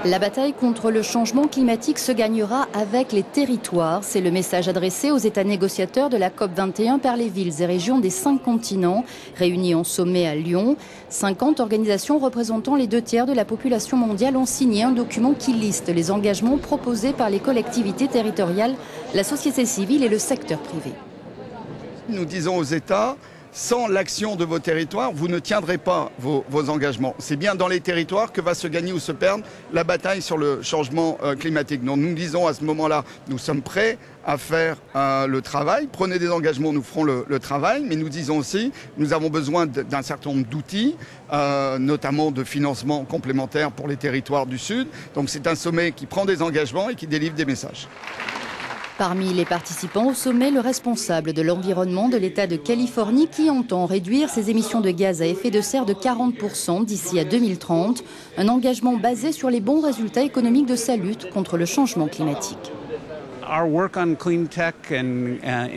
La bataille contre le changement climatique se gagnera avec les territoires. C'est le message adressé aux États négociateurs de la COP21 par les villes et régions des 5 continents, réunis en sommet à Lyon. 50 organisations représentant les 2/3 de la population mondiale ont signé un document qui liste les engagements proposés par les collectivités territoriales, la société civile et le secteur privé. Nous disons aux États, sans l'action de vos territoires, vous ne tiendrez pas vos engagements. C'est bien dans les territoires que va se gagner ou se perdre la bataille sur le changement climatique. Donc nous disons à ce moment-là, nous sommes prêts à faire le travail. Prenez des engagements, nous ferons le travail. Mais nous disons aussi, nous avons besoin d'un certain nombre d'outils, notamment de financement complémentaire pour les territoires du Sud. Donc c'est un sommet qui prend des engagements et qui délivre des messages. Parmi les participants au sommet, le responsable de l'environnement de l'État de Californie qui entend réduire ses émissions de gaz à effet de serre de 40% d'ici à 2030. Un engagement basé sur les bons résultats économiques de sa lutte contre le changement climatique.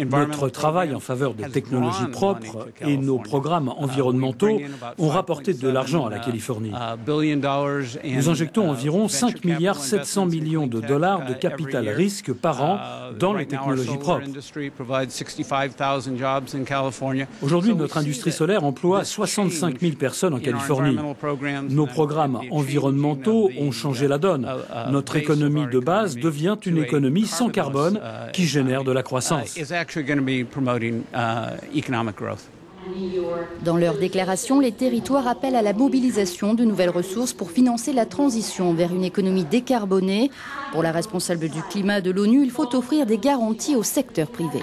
Notre travail en faveur des technologies propres et nos programmes environnementaux ont rapporté de l'argent à la Californie. Nous injectons environ 5,7 milliards de dollars de capital risque par an dans les technologies propres. Aujourd'hui, notre industrie solaire emploie 65 000 personnes en Californie. Nos programmes environnementaux ont changé la donne. Notre économie de base devient une économie sans carbone qui génère de la croissance. Dans leur déclaration, les territoires appellent à la mobilisation de nouvelles ressources pour financer la transition vers une économie décarbonée. Pour la responsable du climat de l'ONU, il faut offrir des garanties au secteur privé.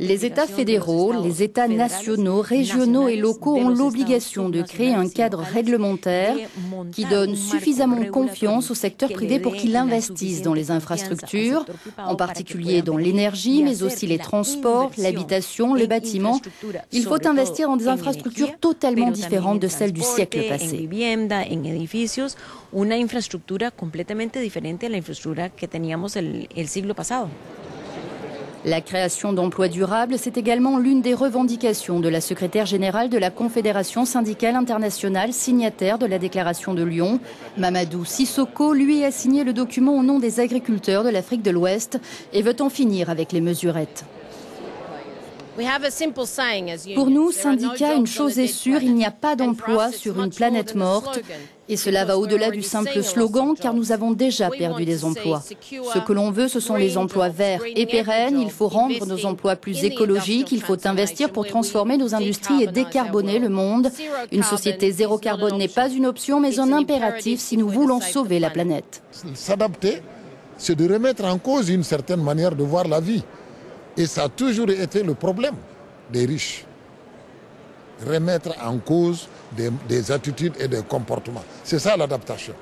Les États fédéraux, les États nationaux, régionaux et locaux ont l'obligation de créer un cadre réglementaire qui donne suffisamment confiance au secteur privé pour qu'il investisse dans les infrastructures, en particulier dans l'énergie, mais aussi les transports, l'habitation, les bâtiments. Il faut investir dans des infrastructures totalement différentes de celles du siècle passé. Una infraestructura completamente diferente a la infraestructura que teníamos el siglo pasado. La création d'emplois durables, c'est également l'une des revendications de la secrétaire générale de la Confédération syndicale internationale, signataire de la déclaration de Lyon. Mamadou Sissoko, lui, a signé le document au nom des agriculteurs de l'Afrique de l'Ouest et veut en finir avec les mesurettes. Pour nous, syndicats, une chose est sûre, il n'y a pas d'emploi sur une planète morte. Et cela va au-delà du simple slogan, car nous avons déjà perdu des emplois. Ce que l'on veut, ce sont les emplois verts et pérennes. Il faut rendre nos emplois plus écologiques. Il faut investir pour transformer nos industries et décarboner le monde. Une société zéro carbone n'est pas une option, mais un impératif si nous voulons sauver la planète. S'adapter, c'est de remettre en cause une certaine manière de voir la vie. Et ça a toujours été le problème des riches. Remettre en cause des attitudes et des comportements. C'est ça l'adaptation.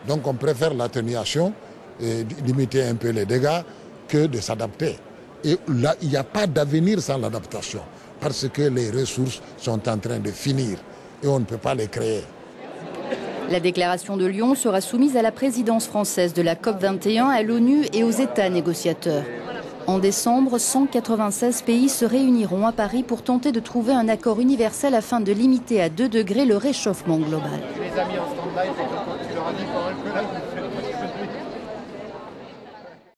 Donc on préfère l'atténuation et limiter un peu les dégâts que de s'adapter. Et là, il n'y a pas d'avenir sans l'adaptation parce que les ressources sont en train de finir et on ne peut pas les créer. La déclaration de Lyon sera soumise à la présidence française de la COP21, à l'ONU et aux États négociateurs. En décembre, 196 pays se réuniront à Paris pour tenter de trouver un accord universel afin de limiter à 2 degrés le réchauffement global.